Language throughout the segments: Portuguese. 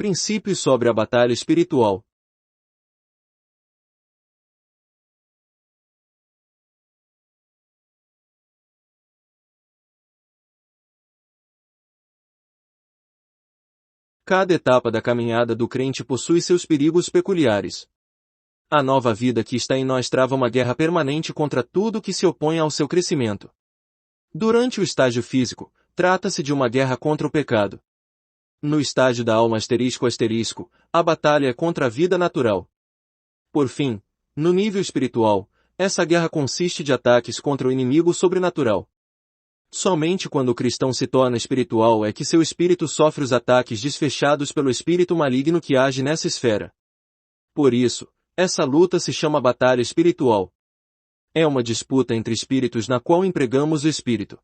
Princípios sobre a batalha espiritual. Cada etapa da caminhada do crente possui seus perigos peculiares. A nova vida que está em nós trava uma guerra permanente contra tudo que se opõe ao seu crescimento. Durante o estágio físico, trata-se de uma guerra contra o pecado. No estágio da alma ***, a batalha é contra a vida natural. Por fim, no nível espiritual, essa guerra consiste de ataques contra o inimigo sobrenatural. Somente quando o cristão se torna espiritual é que seu espírito sofre os ataques desfechados pelo espírito maligno que age nessa esfera. Por isso, essa luta se chama batalha espiritual. É uma disputa entre espíritos na qual empregamos o espírito.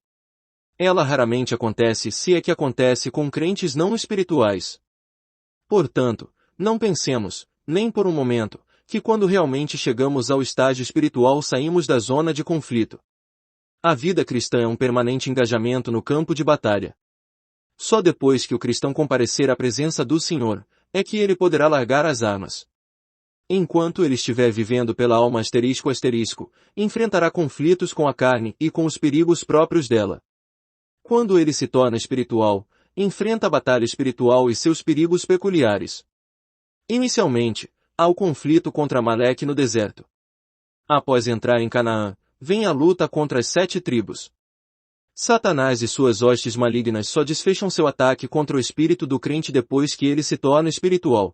Ela raramente acontece, se é que acontece, com crentes não espirituais. Portanto, não pensemos, nem por um momento, que quando realmente chegamos ao estágio espiritual saímos da zona de conflito. A vida cristã é um permanente engajamento no campo de batalha. Só depois que o cristão comparecer à presença do Senhor, é que ele poderá largar as armas. Enquanto ele estiver vivendo pela alma ***, enfrentará conflitos com a carne e com os perigos próprios dela. Quando ele se torna espiritual, enfrenta a batalha espiritual e seus perigos peculiares. Inicialmente, há o conflito contra Amaleque no deserto. Após entrar em Canaã, vem a luta contra as 7 tribos. Satanás e suas hostes malignas só desfecham seu ataque contra o espírito do crente depois que ele se torna espiritual.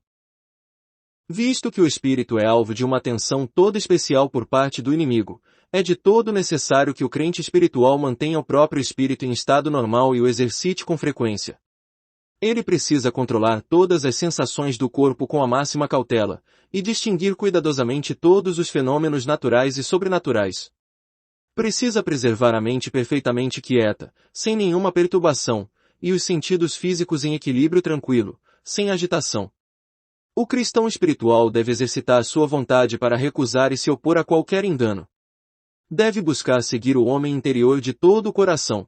Visto que o espírito é alvo de uma atenção toda especial por parte do inimigo, é de todo necessário que o crente espiritual mantenha o próprio espírito em estado normal e o exercite com frequência. Ele precisa controlar todas as sensações do corpo com a máxima cautela, e distinguir cuidadosamente todos os fenômenos naturais e sobrenaturais. Precisa preservar a mente perfeitamente quieta, sem nenhuma perturbação, e os sentidos físicos em equilíbrio tranquilo, sem agitação. O cristão espiritual deve exercitar sua vontade para recusar e se opor a qualquer engano. Deve buscar seguir o homem interior de todo o coração.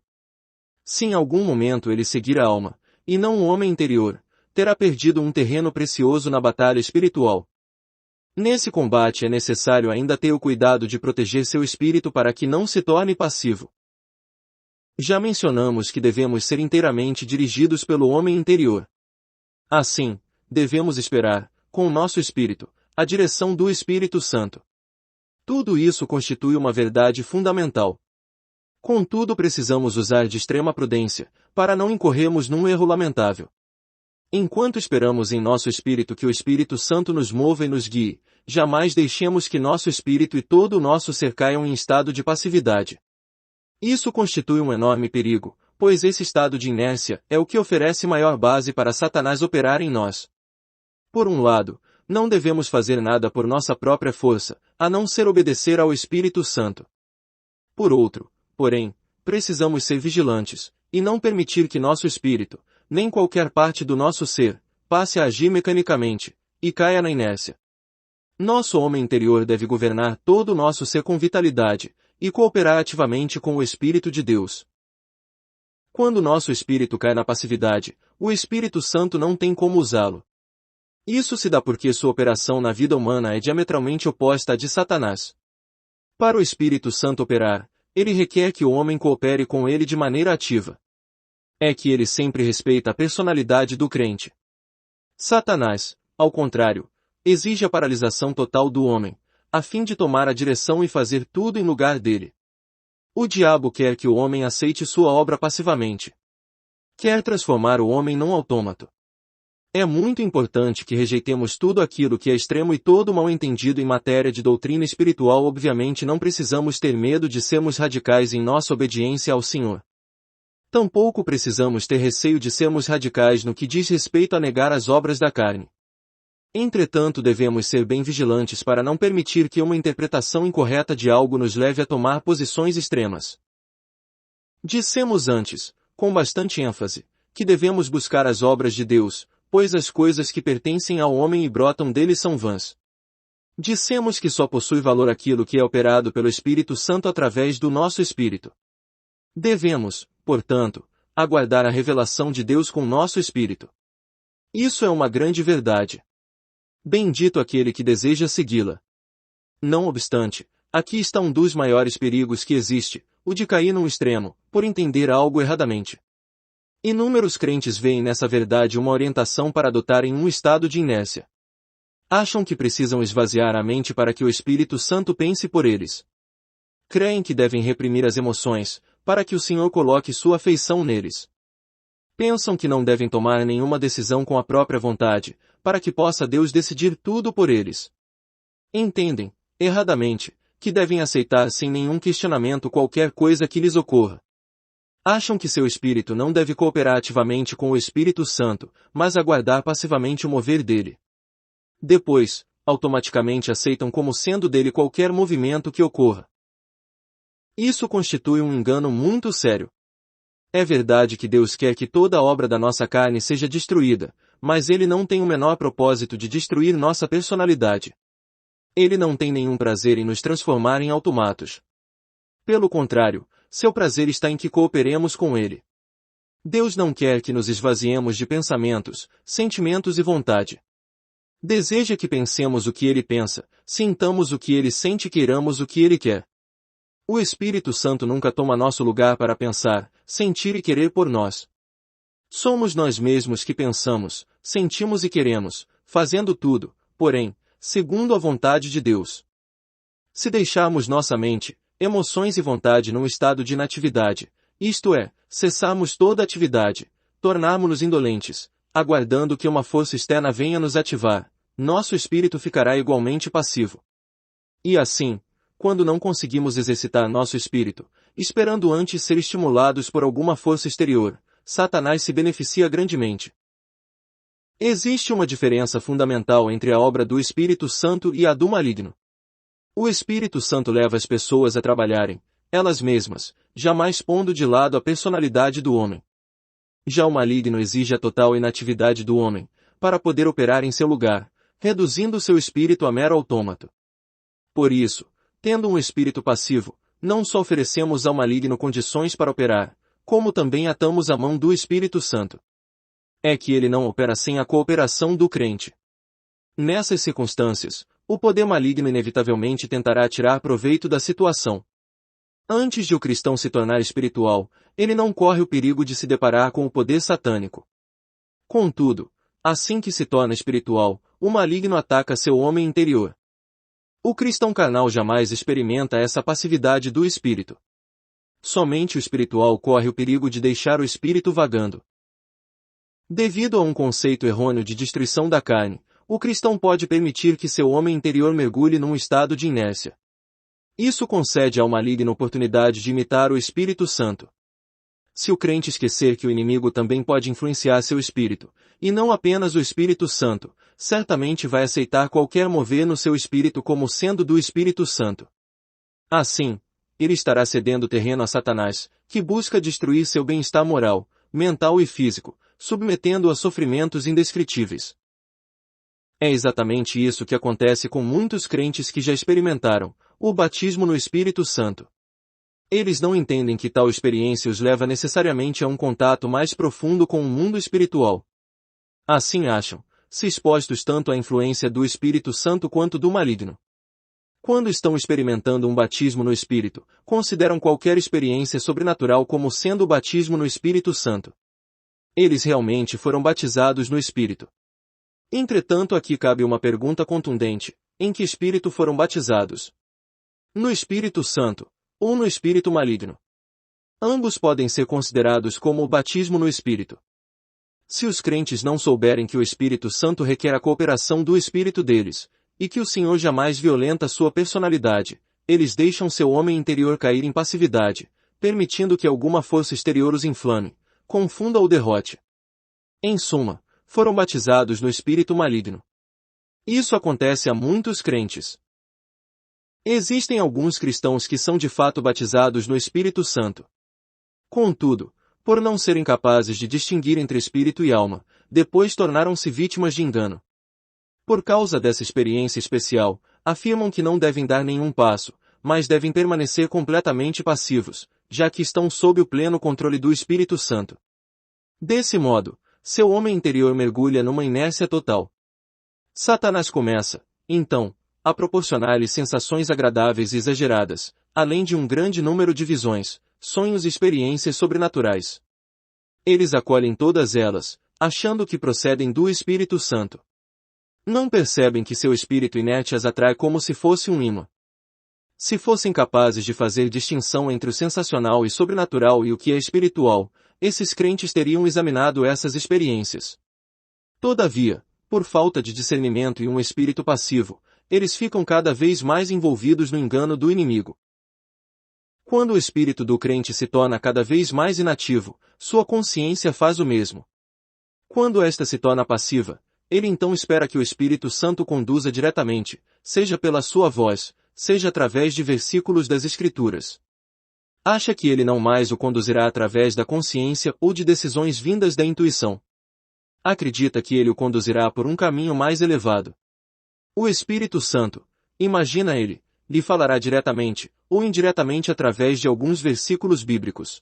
Se em algum momento ele seguir a alma, e não o homem interior, terá perdido um terreno precioso na batalha espiritual. Nesse combate é necessário ainda ter o cuidado de proteger seu espírito para que não se torne passivo. Já mencionamos que devemos ser inteiramente dirigidos pelo homem interior. Assim, devemos esperar, com o nosso espírito, a direção do Espírito Santo. Tudo isso constitui uma verdade fundamental. Contudo, precisamos usar de extrema prudência, para não incorrermos num erro lamentável. Enquanto esperamos em nosso espírito que o Espírito Santo nos mova e nos guie, jamais deixemos que nosso espírito e todo o nosso ser caiam em estado de passividade. Isso constitui um enorme perigo, pois esse estado de inércia é o que oferece maior base para Satanás operar em nós. Por um lado, não devemos fazer nada por nossa própria força, a não ser obedecer ao Espírito Santo. Por outro, porém, precisamos ser vigilantes, e não permitir que nosso espírito, nem qualquer parte do nosso ser, passe a agir mecanicamente, e caia na inércia. Nosso homem interior deve governar todo o nosso ser com vitalidade, e cooperar ativamente com o Espírito de Deus. Quando nosso espírito cai na passividade, o Espírito Santo não tem como usá-lo. Isso se dá porque sua operação na vida humana é diametralmente oposta à de Satanás. Para o Espírito Santo operar, ele requer que o homem coopere com ele de maneira ativa. É que ele sempre respeita a personalidade do crente. Satanás, ao contrário, exige a paralisação total do homem, a fim de tomar a direção e fazer tudo em lugar dele. O diabo quer que o homem aceite sua obra passivamente. Quer transformar o homem num autômato. É muito importante que rejeitemos tudo aquilo que é extremo e todo mal entendido em matéria de doutrina espiritual. Obviamente não precisamos ter medo de sermos radicais em nossa obediência ao Senhor. Tampouco precisamos ter receio de sermos radicais no que diz respeito a negar as obras da carne. Entretanto, devemos ser bem vigilantes para não permitir que uma interpretação incorreta de algo nos leve a tomar posições extremas. Dissemos antes, com bastante ênfase, que devemos buscar as obras de Deus, pois as coisas que pertencem ao homem e brotam dele são vãs. Dissemos que só possui valor aquilo que é operado pelo Espírito Santo através do nosso espírito. Devemos, portanto, aguardar a revelação de Deus com nosso espírito. Isso é uma grande verdade. Bendito aquele que deseja segui-la. Não obstante, aqui está um dos maiores perigos que existe, o de cair num extremo, por entender algo erradamente. Inúmeros crentes veem nessa verdade uma orientação para adotarem um estado de inércia. Acham que precisam esvaziar a mente para que o Espírito Santo pense por eles. Creem que devem reprimir as emoções, para que o Senhor coloque sua afeição neles. Pensam que não devem tomar nenhuma decisão com a própria vontade, para que possa Deus decidir tudo por eles. Entendem, erradamente, que devem aceitar sem nenhum questionamento qualquer coisa que lhes ocorra. Acham que seu espírito não deve cooperar ativamente com o Espírito Santo, mas aguardar passivamente o mover dele. Depois, automaticamente aceitam como sendo dele qualquer movimento que ocorra. Isso constitui um engano muito sério. É verdade que Deus quer que toda a obra da nossa carne seja destruída, mas Ele não tem o menor propósito de destruir nossa personalidade. Ele não tem nenhum prazer em nos transformar em automatos. Pelo contrário, seu prazer está em que cooperemos com Ele. Deus não quer que nos esvaziemos de pensamentos, sentimentos e vontade. Deseja que pensemos o que Ele pensa, sintamos o que Ele sente e queiramos o que Ele quer. O Espírito Santo nunca toma nosso lugar para pensar, sentir e querer por nós. Somos nós mesmos que pensamos, sentimos e queremos, fazendo tudo, porém, segundo a vontade de Deus. Se deixarmos nossa mente, emoções e vontade num estado de inatividade, isto é, cessarmos toda atividade, tornarmos-nos indolentes, aguardando que uma força externa venha nos ativar, nosso espírito ficará igualmente passivo. E assim, quando não conseguimos exercitar nosso espírito, esperando antes ser estimulados por alguma força exterior, Satanás se beneficia grandemente. Existe uma diferença fundamental entre a obra do Espírito Santo e a do maligno. O Espírito Santo leva as pessoas a trabalharem, elas mesmas, jamais pondo de lado a personalidade do homem. Já o maligno exige a total inatividade do homem, para poder operar em seu lugar, reduzindo seu espírito a mero autômato. Por isso, tendo um espírito passivo, não só oferecemos ao maligno condições para operar, como também atamos a mão do Espírito Santo. É que ele não opera sem a cooperação do crente. Nessas circunstâncias, o poder maligno inevitavelmente tentará tirar proveito da situação. Antes de o cristão se tornar espiritual, ele não corre o perigo de se deparar com o poder satânico. Contudo, assim que se torna espiritual, o maligno ataca seu homem interior. O cristão carnal jamais experimenta essa passividade do espírito. Somente o espiritual corre o perigo de deixar o espírito vagando. Devido a um conceito errôneo de destruição da carne, o cristão pode permitir que seu homem interior mergulhe num estado de inércia. Isso concede ao maligno oportunidade de imitar o Espírito Santo. Se o crente esquecer que o inimigo também pode influenciar seu espírito, e não apenas o Espírito Santo, certamente vai aceitar qualquer mover no seu espírito como sendo do Espírito Santo. Assim, ele estará cedendo terreno a Satanás, que busca destruir seu bem-estar moral, mental e físico, submetendo-o a sofrimentos indescritíveis. É exatamente isso que acontece com muitos crentes que já experimentaram o batismo no Espírito Santo. Eles não entendem que tal experiência os leva necessariamente a um contato mais profundo com o mundo espiritual. Assim acham, se expostos tanto à influência do Espírito Santo quanto do maligno. Quando estão experimentando um batismo no Espírito, consideram qualquer experiência sobrenatural como sendo o batismo no Espírito Santo. Eles realmente foram batizados no Espírito. Entretanto, aqui cabe uma pergunta contundente: em que Espírito foram batizados? No Espírito Santo, ou no Espírito maligno? Ambos podem ser considerados como o batismo no Espírito. Se os crentes não souberem que o Espírito Santo requer a cooperação do Espírito deles, e que o Senhor jamais violenta sua personalidade, eles deixam seu homem interior cair em passividade, permitindo que alguma força exterior os inflame, confunda ou derrote. Em suma, foram batizados no Espírito maligno. Isso acontece a muitos crentes. Existem alguns cristãos que são de fato batizados no Espírito Santo. Contudo, por não serem capazes de distinguir entre espírito e alma, depois tornaram-se vítimas de engano. Por causa dessa experiência especial, afirmam que não devem dar nenhum passo, mas devem permanecer completamente passivos, já que estão sob o pleno controle do Espírito Santo. Desse modo, seu homem interior mergulha numa inércia total. Satanás começa, então, a proporcionar-lhe sensações agradáveis e exageradas, além de um grande número de visões, sonhos e experiências sobrenaturais. Eles acolhem todas elas, achando que procedem do Espírito Santo. Não percebem que seu espírito inerte as atrai como se fosse um imã. Se fossem capazes de fazer distinção entre o sensacional e sobrenatural e o que é espiritual, esses crentes teriam examinado essas experiências. Todavia, por falta de discernimento e um espírito passivo, eles ficam cada vez mais envolvidos no engano do inimigo. Quando o espírito do crente se torna cada vez mais inativo, sua consciência faz o mesmo. Quando esta se torna passiva, ele então espera que o Espírito Santo conduza diretamente, seja pela sua voz, seja através de versículos das Escrituras. Acha que ele não mais o conduzirá através da consciência ou de decisões vindas da intuição. Acredita que ele o conduzirá por um caminho mais elevado. O Espírito Santo, imagina ele, lhe falará diretamente, ou indiretamente através de alguns versículos bíblicos.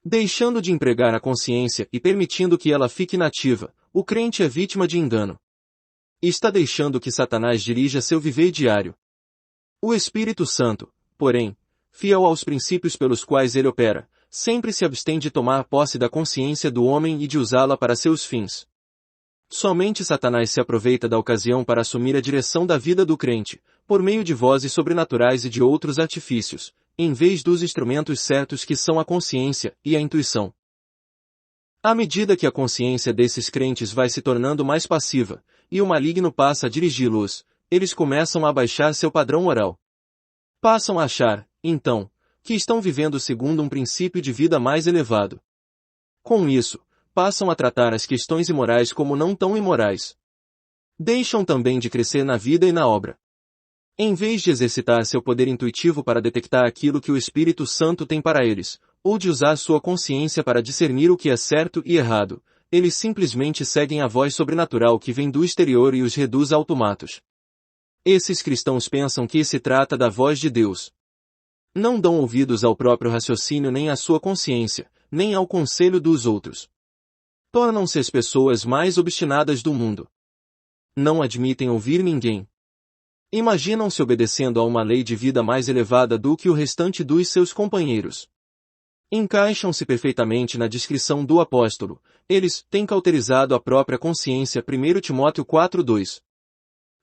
Deixando de empregar a consciência e permitindo que ela fique inativa, o crente é vítima de engano. Está deixando que Satanás dirija seu viver diário. O Espírito Santo, porém, fiel aos princípios pelos quais ele opera, sempre se abstém de tomar posse da consciência do homem e de usá-la para seus fins. Somente Satanás se aproveita da ocasião para assumir a direção da vida do crente, por meio de vozes sobrenaturais e de outros artifícios, em vez dos instrumentos certos que são a consciência e a intuição. À medida que a consciência desses crentes vai se tornando mais passiva, e o maligno passa a dirigi-los, eles começam a abaixar seu padrão moral. Passam a achar, então, que estão vivendo segundo um princípio de vida mais elevado. Com isso, passam a tratar as questões imorais como não tão imorais. Deixam também de crescer na vida e na obra. Em vez de exercitar seu poder intuitivo para detectar aquilo que o Espírito Santo tem para eles, ou de usar sua consciência para discernir o que é certo e errado, eles simplesmente seguem a voz sobrenatural que vem do exterior e os reduz a automatos. Esses cristãos pensam que se trata da voz de Deus. Não dão ouvidos ao próprio raciocínio nem à sua consciência, nem ao conselho dos outros. Tornam-se as pessoas mais obstinadas do mundo. Não admitem ouvir ninguém. Imaginam-se obedecendo a uma lei de vida mais elevada do que o restante dos seus companheiros. Encaixam-se perfeitamente na descrição do apóstolo, eles têm cauterizado a própria consciência. 1 Timóteo 4:2.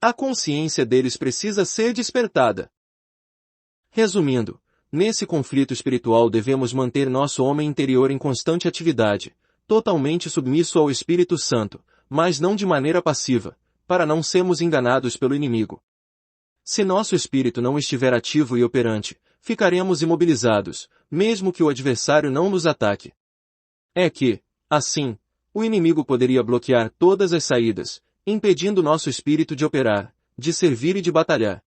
A consciência deles precisa ser despertada. Resumindo, nesse conflito espiritual devemos manter nosso homem interior em constante atividade, totalmente submisso ao Espírito Santo, mas não de maneira passiva, para não sermos enganados pelo inimigo. Se nosso espírito não estiver ativo e operante, ficaremos imobilizados, mesmo que o adversário não nos ataque. É que, assim, o inimigo poderia bloquear todas as saídas, impedindo nosso espírito de operar, de servir e de batalhar.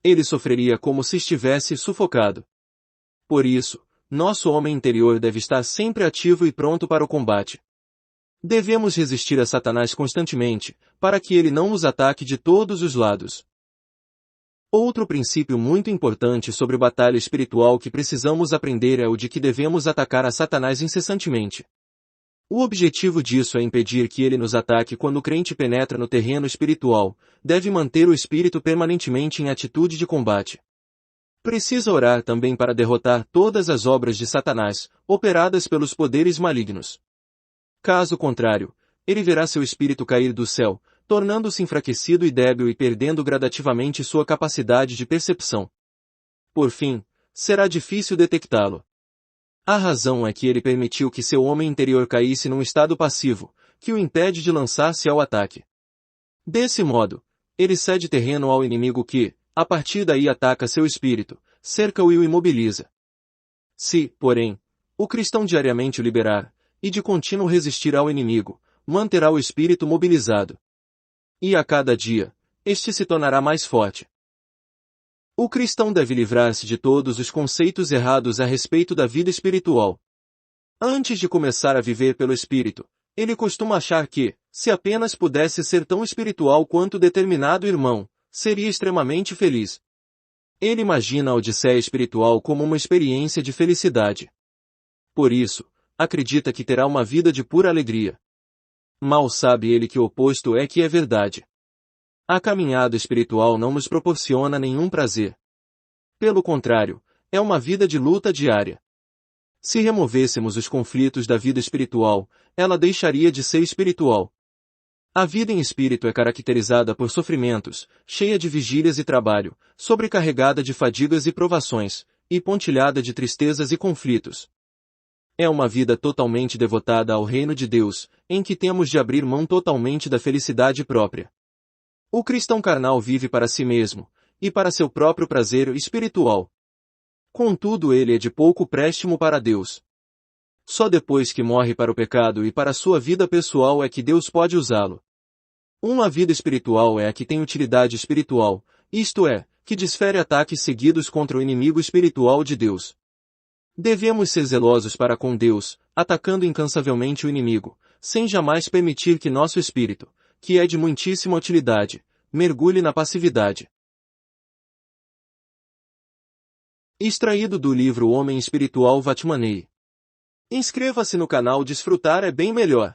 Ele sofreria como se estivesse sufocado. Por isso, nosso homem interior deve estar sempre ativo e pronto para o combate. Devemos resistir a Satanás constantemente, para que ele não nos ataque de todos os lados. Outro princípio muito importante sobre batalha espiritual que precisamos aprender é o de que devemos atacar a Satanás incessantemente. O objetivo disso é impedir que ele nos ataque quando o crente penetra no terreno espiritual, deve manter o espírito permanentemente em atitude de combate. Precisa orar também para derrotar todas as obras de Satanás, operadas pelos poderes malignos. Caso contrário, ele verá seu espírito cair do céu, tornando-se enfraquecido e débil e perdendo gradativamente sua capacidade de percepção. Por fim, será difícil detectá-lo. A razão é que ele permitiu que seu homem interior caísse num estado passivo, que o impede de lançar-se ao ataque. Desse modo, ele cede terreno ao inimigo que, a partir daí ataca seu espírito, cerca-o e o imobiliza. Se, porém, o cristão diariamente o liberar, e de contínuo resistir ao inimigo, manterá o espírito mobilizado. E a cada dia, este se tornará mais forte. O cristão deve livrar-se de todos os conceitos errados a respeito da vida espiritual. Antes de começar a viver pelo Espírito, ele costuma achar que, se apenas pudesse ser tão espiritual quanto determinado irmão, seria extremamente feliz. Ele imagina a odisseia espiritual como uma experiência de felicidade. Por isso, acredita que terá uma vida de pura alegria. Mal sabe ele que o oposto é que é verdade. A caminhada espiritual não nos proporciona nenhum prazer. Pelo contrário, é uma vida de luta diária. Se removêssemos os conflitos da vida espiritual, ela deixaria de ser espiritual. A vida em espírito é caracterizada por sofrimentos, cheia de vigílias e trabalho, sobrecarregada de fadigas e provações, e pontilhada de tristezas e conflitos. É uma vida totalmente devotada ao reino de Deus, em que temos de abrir mão totalmente da felicidade própria. O cristão carnal vive para si mesmo, e para seu próprio prazer espiritual. Contudo, ele é de pouco préstimo para Deus. Só depois que morre para o pecado e para sua vida pessoal é que Deus pode usá-lo. Uma vida espiritual é a que tem utilidade espiritual, isto é, que desfere ataques seguidos contra o inimigo espiritual de Deus. Devemos ser zelosos para com Deus, atacando incansavelmente o inimigo, sem jamais permitir que nosso espírito, que é de muitíssima utilidade, mergulhe na passividade. Extraído do livro Homem Espiritual Vatmanei. Inscreva-se no canal Desfrutar é bem melhor.